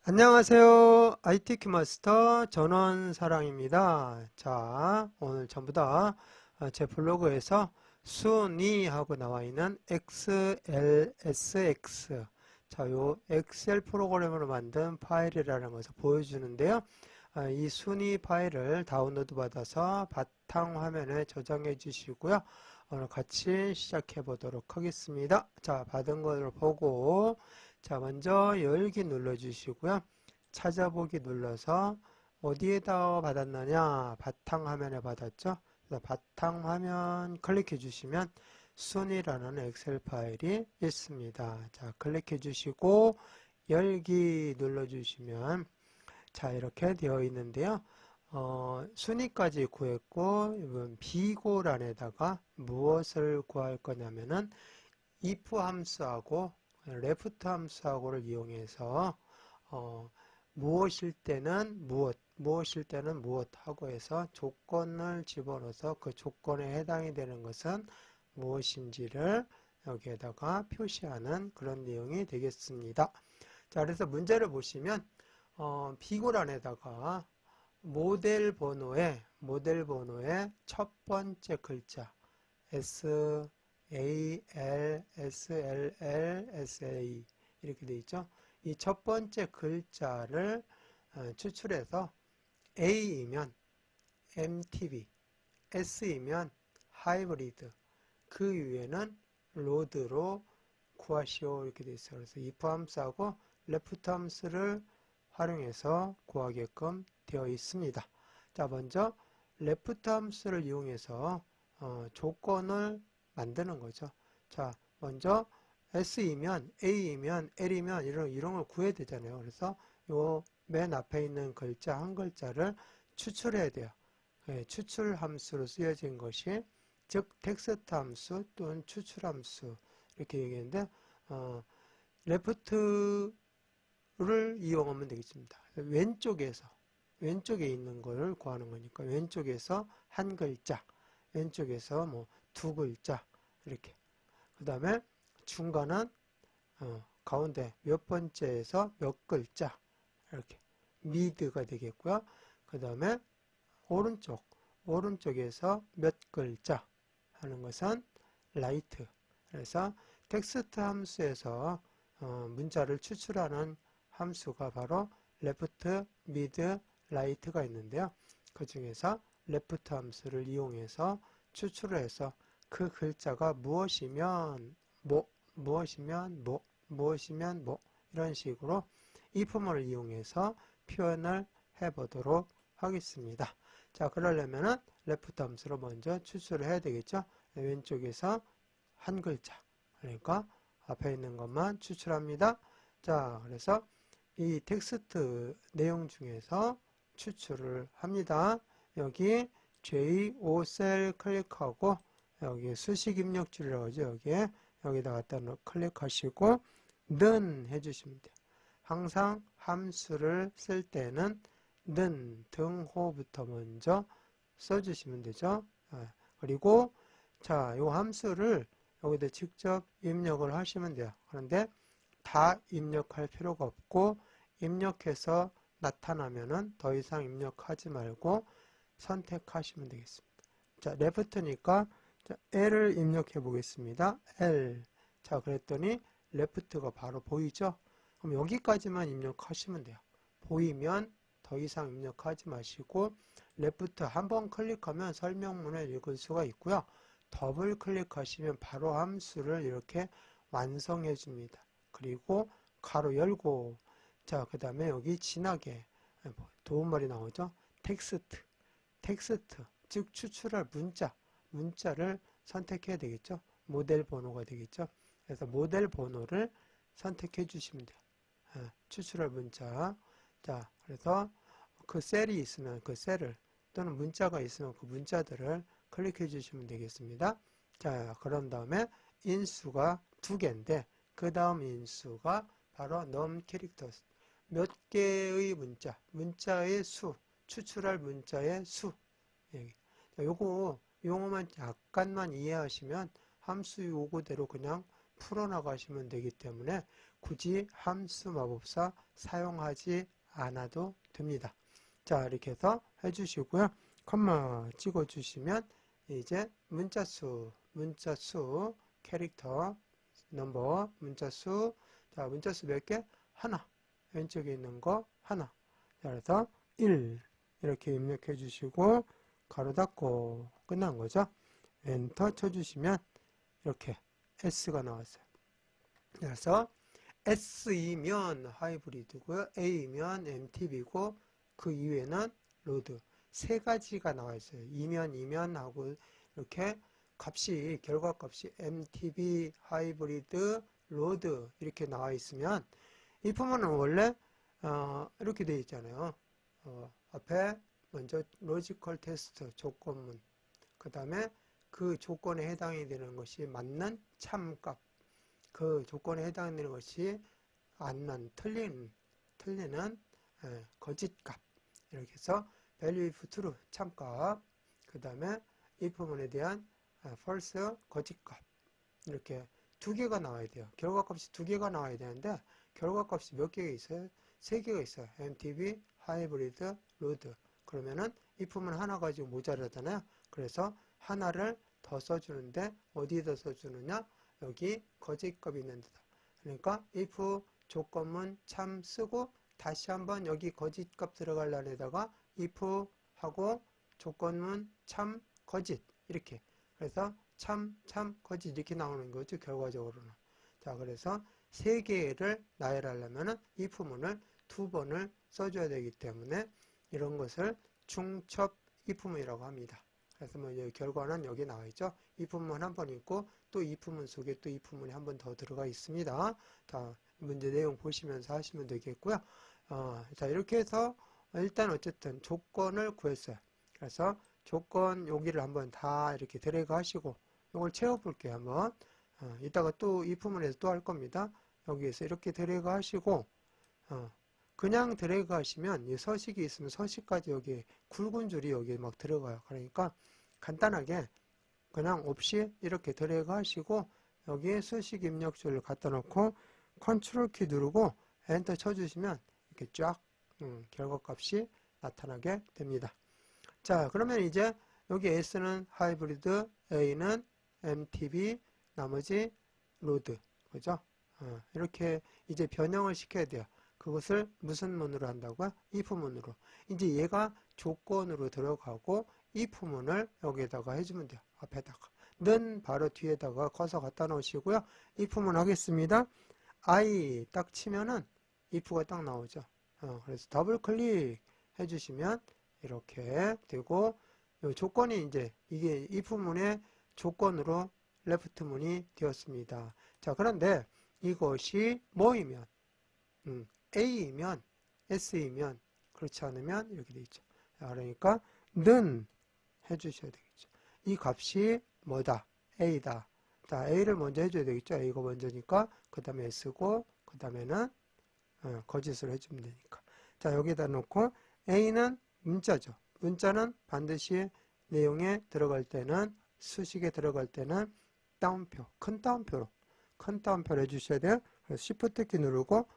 안녕하세요. IT 큐마스터 전원사랑입니다. 자, 오늘 전부 다 제 블로그에서 순위하고 나와 있는 XLSX. 자, 요 엑셀 프로그램으로 만든 파일이라는 것을 보여주는데요. 이 순위 파일을 다운로드 받아서 바탕화면에 저장해 주시고요. 오늘 같이 시작해 보도록 하겠습니다. 자, 받은 걸 보고 자, 먼저 열기 눌러 주시고요. 찾아보기 눌러서 어디에다 받았느냐? 바탕화면에 받았죠? 그래서 바탕화면 클릭해 주시면 순위라는 엑셀 파일이 있습니다. 자, 클릭해 주시고 열기 눌러 주시면 자, 이렇게 되어 있는데요. 순위까지 구했고 이번 비고란에다가 무엇을 구할 거냐면은 if 함수하고 left 함수하고를 이용해서 무엇일 때는 무엇, 무엇일 때는 무엇 하고 해서 조건을 집어넣어서 그 조건에 해당이 되는 것은 무엇인지를 여기에다가 표시하는 그런 내용이 되겠습니다. 자, 그래서 문제를 보시면 비고란에다가 모델 번호의 첫 번째 글자 S A L S L L S A 이렇게 되어 있죠. 이 첫 번째 글자를 추출해서 A이면 MTB, S이면 하이브리드, 그 위에는 로드로 구하시오 이렇게 되어 있어요. 그래서 if 함수하고 left 함수를 활용해서 구하게끔 되어 있습니다. 자, 먼저 left 함수를 이용해서 조건을 만드는 거죠. 자, 먼저 S이면 A이면 L이면 이런 걸 구해야 되잖아요. 그래서 요 맨 앞에 있는 글자 한 글자를 추출해야 돼요. 예, 추출 함수로 쓰여진 것이 즉 텍스트 함수 또는 추출 함수 이렇게 얘기했는데 레프트를 이용하면 되겠습니다. 왼쪽에 있는 걸 구하는 거니까 왼쪽에서 한 글자, 왼쪽에서 뭐 두 글자 이렇게. 그 다음에 중간은 가운데 몇 번째에서 몇 글자 이렇게 미드가 되겠고요. 그 다음에 오른쪽에서 몇 글자 하는 것은 라이트. 그래서 텍스트 함수에서 문자를 추출하는 함수가 바로 left, mid, right가 있는데요. 그 중에서 left 함수를 이용해서 추출을 해서 그 글자가 무엇이면 뭐 이런 식으로 if모를 이용해서 표현을 해보도록 하겠습니다. 자, 그러려면은 left 함수로 먼저 추출을 해야 되겠죠. 왼쪽에서 한 글자, 그러니까 앞에 있는 것만 추출합니다. 자, 그래서 이 텍스트 내용 중에서 추출을 합니다. 여기 J5 셀 클릭하고 여기 수식 입력줄이라고 하죠. 여기다 갖다 클릭하시고 는 해주시면 돼요. 항상 함수를 쓸 때는 는 등호부터 먼저 써주시면 되죠. 그리고 자, 이 함수를 여기다 직접 입력을 하시면 돼요. 그런데 다 입력할 필요가 없고 입력해서 나타나면은 더 이상 입력하지 말고 선택하시면 되겠습니다. 자, left니까 L을 입력해 보겠습니다. L. 자, 그랬더니 left가 바로 보이죠? 그럼 여기까지만 입력하시면 돼요. 보이면 더 이상 입력하지 마시고 레프트 한번 클릭하면 설명문을 읽을 수가 있고요. 더블 클릭하시면 바로 함수를 이렇게 완성해 줍니다. 그리고 가로 열고 자, 그 다음에 여기 진하게 도움말이 나오죠. 텍스트 즉 추출할 문자를 선택해야 되겠죠. 모델 번호가 되겠죠. 그래서 모델 번호를 선택해 주시면 돼요. 추출할 문자. 자, 그래서 그 셀이 있으면 그 셀을 또는 문자가 있으면 그 문자들을 클릭해 주시면 되겠습니다. 자, 그런 다음에 인수가 두 개인데 그 다음 인수가 바로 num characters. 몇 개의 문자의 수, 추출할 문자의 수. 요거 용어만 약간만 이해하시면 함수 요구대로 그냥 풀어나가시면 되기 때문에 굳이 함수 마법사 사용하지 않아도 됩니다. 자, 이렇게 해서 해주시고요. 컴마 찍어주시면 이제 문자수, 캐릭터, 넘버, 문자수, 자, 문자수 몇 개? 하나. 왼쪽에 있는 거 하나. 자, 그래서 1 이렇게 입력해 주시고 가로 닫고 끝난 거죠. 엔터 쳐주시면 이렇게 S가 나왔어요. 그래서 S이면 하이브리드고요. A면 MTB고 그 이외에는 로드. 세 가지가 나와 있어요. 이면 하고 이렇게 값이, 결과값이 MTB, 하이브리드, 로드 이렇게 나와 있으면 이 부분은 원래 이렇게 되어 있잖아요. 앞에 먼저 로지컬 테스트 조건문, 그 다음에 그 조건에 해당이 되는 것이 맞는 참값, 그 조건에 해당되는 것이 안난 틀리는 거짓값, 이렇게 해서 value if true 참값, 그 다음에 이 부분에 대한 false 거짓값, 이렇게 두 개가 나와야 돼요. 결과값이 두 개가 나와야 되는데 결과값이 몇 개가 있어요? 세 개가 있어요. MTB, 하이브리드, 로드. 그러면은 이 부분 하나 가지고 모자라잖아요. 그래서 하나를 더 써주는데 어디에다 써주느냐? 여기 거짓값이 있는 데다. 그러니까 if 조건문 참 쓰고 다시 한번 여기 거짓값 들어가려는 데다가 if 하고 조건문 참 거짓 이렇게. 그래서 참 거짓 이렇게 나오는 거죠. 결과적으로는. 자, 그래서 세 개를 나열하려면은 if문을 두 번을 써줘야 되기 때문에 이런 것을 중첩 if문이라고 합니다. 그래서 뭐 여기 결과는 여기 나와 있죠. if문 한 번 있고 또 if문 속에 또 if문이 한 번 더 들어가 있습니다. 자, 문제 내용 보시면서 하시면 되겠고요. 자, 이렇게 해서 일단 어쨌든 조건을 구했어요. 그래서 조건 여기를 한번 다 이렇게 드래그 하시고 이걸 채워볼게요. 한번. 이따가 또 if문에서 또 할 겁니다. 여기에서 이렇게 드래그 하시고 그냥 드래그 하시면 이 서식이 있으면 서식까지 여기 굵은 줄이 여기 막 들어가요. 그러니까 간단하게 그냥 없이 이렇게 드래그 하시고 여기에 수식 입력줄을 갖다 놓고 컨트롤 키 누르고 엔터 쳐주시면 이렇게 쫙 결과값이 나타나게 됩니다. 자, 그러면 이제 여기 S는 하이브리드, A는 MTB, 나머지 로드, 그죠? 이렇게 이제 변형을 시켜야 돼요. 그것을 무슨 문으로 한다고요? if문으로. 이제 얘가 조건으로 들어가고 if문을 여기에다가 해주면 돼요. 앞에다가. 는 바로 뒤에다가 커서 갖다 놓으시고요. if문 하겠습니다. I 딱 치면은 if가 딱 나오죠. 그래서 더블 클릭 해주시면 이렇게 되고 요 조건이 이제 이게 if문의 조건으로 레프트문이 되었습니다. 자, 그런데 이것이 뭐이면 A이면 S이면 그렇지 않으면 이렇게 되어 있죠. 그러니까 는 해주셔야 되겠죠. 이 값이 뭐다? A다. 자, A를 먼저 해줘야 되겠죠. A가 먼저니까 그 다음에 S고 그 다음에는 거짓을 해주면 되니까. 자, 여기다 놓고 A는 문자죠. 문자는 반드시 내용에 들어갈 때는 수식에 들어갈 때는 따옴표, 큰 따옴표를 해주셔야 돼요. 그래서 Shift 키 누르고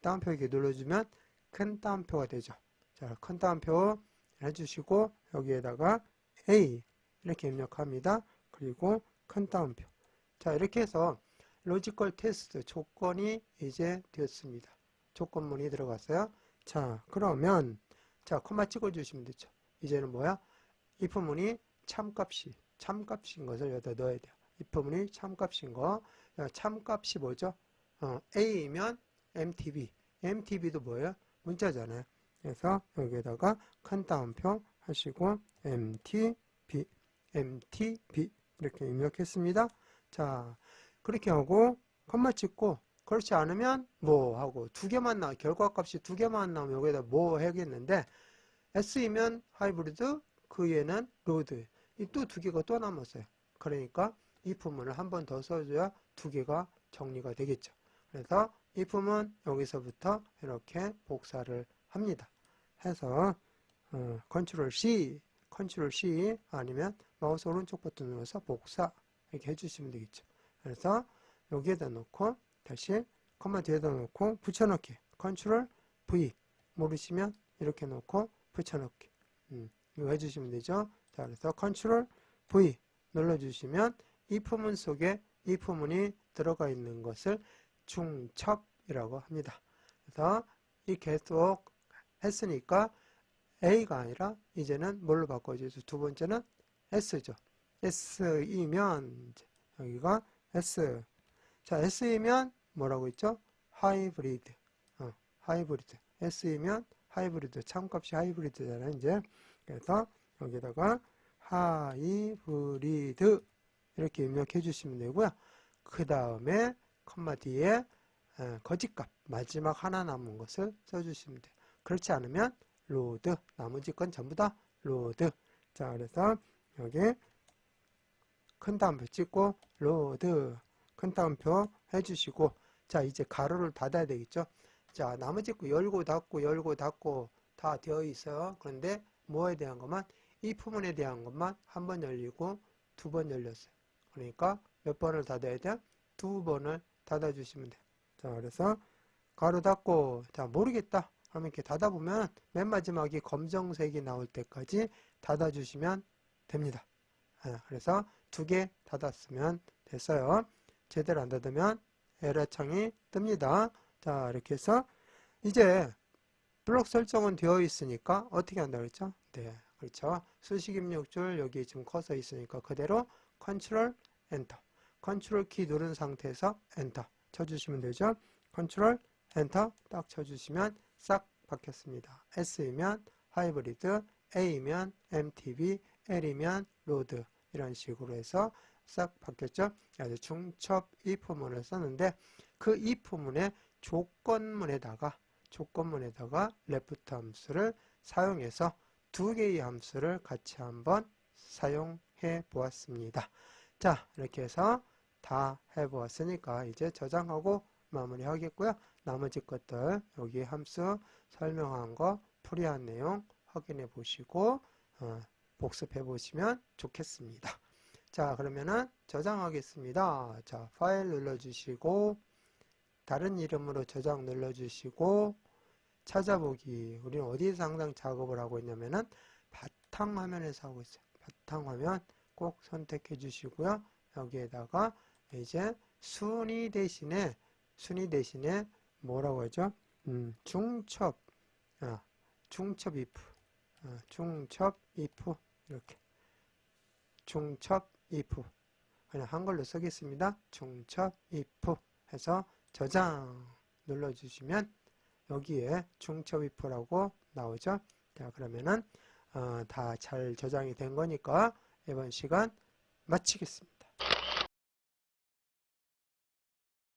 따옴표 이렇게 눌러주면 큰 따옴표가 되죠. 자, 큰 따옴표 해주시고 여기에다가 A 이렇게 입력합니다. 그리고 큰 따옴표. 자, 이렇게 해서 로지컬 테스트 조건이 이제 되었습니다. 조건문이 들어갔어요. 자, 그러면 자, 콤마 찍어주시면 되죠. 이제는 뭐야? if문이 참값인 것을 여기다 넣어야 돼요. if문이 참값인 거. 참값이 뭐죠? A이면 MTB. MTB도 뭐예요? 문자잖아요. 그래서 여기에다가 큰 따옴표 하시고 MTB 이렇게 입력했습니다. 자, 그렇게 하고 콤마 찍고 그렇지 않으면 뭐 하고 두 개만 결과값이 두 개만 나오면 여기다 뭐 해야겠는데 S이면 하이브리드, 그 얘는 로드. 이 또 두 개가 또 남았어요. 그러니까 if문을 한 번 더 써줘야 두 개가 정리가 되겠죠. 그래서 if문 여기서부터 이렇게 복사를 합니다. 해서 컨트롤 C 아니면 마우스 오른쪽 버튼 눌러서 복사 이렇게 해주시면 되겠죠. 그래서 여기에다 놓고 다시 컴마 뒤에다 놓고 붙여넣기. 컨트롤 V 모르시면 이렇게 놓고 붙여넣기. 이거 해주시면 되죠. 자, 그래서 컨트롤 V 눌러주시면 이 부문 속에 이 부문이 들어가 있는 것을 중첩이라고 합니다. 그래서 이 계속 했으니까 A가 아니라 이제는 뭘로 바꿔주죠? 두 번째는 S죠. S이면 여기가 S. 자, S이면 뭐라고 있죠? 하이브리드. 하이브리드. S이면 하이브리드. 참값이 하이브리드잖아요, 이제. 그래서 여기다가 하이브리드 이렇게 입력해 주시면 되고요. 그 다음에 컴마 뒤에 거짓값 마지막 하나 남은 것을 써주시면 돼요. 그렇지 않으면 로드, 나머지 건 전부 다 로드. 자, 그래서 여기 큰 따옴표 찍고 로드 큰 따옴표 해주시고, 자, 이제 가로를 닫아야 되겠죠. 자, 나머지 거 열고 닫고 다 되어 있어요. 그런데 뭐에 대한 것만, 이 부분에 대한 것만 한 번 열리고 두 번 열렸어요. 그러니까 몇 번을 닫아야 돼요? 두 번을 닫아주시면 돼요. 자, 그래서 가로 닫고, 자, 모르겠다 하면 이렇게 닫아보면 맨 마지막에 검정색이 나올 때까지 닫아주시면 됩니다. 그래서 두 개 닫았으면 됐어요. 제대로 안 닫으면 에러 창이 뜹니다. 자, 이렇게 해서 이제 블록 설정은 되어 있으니까 어떻게 한다고 했죠? 네, 그렇죠. 수식 입력줄 여기 지금 커서 있으니까 그대로 컨트롤 엔터, 컨트롤 키 누른 상태에서 엔터 쳐주시면 되죠. 컨트롤 엔터 딱 쳐주시면 싹 바뀌었습니다. S이면 하이브리드, A이면 MTB, L이면 로드, 이런 식으로 해서 싹 바뀌었죠. 그래서 중첩 if문을 썼는데 그 if문의 조건문에다가 레프트 함수를 사용해서 두 개의 함수를 같이 한번 사용해 보았습니다. 자, 이렇게 해서 다 해보았으니까 이제 저장하고 마무리 하겠고요. 나머지 것들 여기 함수 설명한 거 풀이한 내용 확인해 보시고 복습해 보시면 좋겠습니다. 자, 그러면은 저장하겠습니다. 자, 파일 눌러주시고 다른 이름으로 저장 눌러주시고 찾아보기. 우리는 어디에서 항상 작업을 하고 있냐면은 바탕화면에서 하고 있어요. 바탕화면 꼭 선택해 주시고요. 여기에다가 이제 순위 대신에 뭐라고 하죠? 중첩 if, 중첩 if 이렇게 중첩 if 그냥 한글로 쓰겠습니다. 중첩 if 해서 저장 눌러주시면 여기에 중첩 if라고 나오죠. 자, 그러면은 다 잘 저장이 된 거니까 이번 시간 마치겠습니다.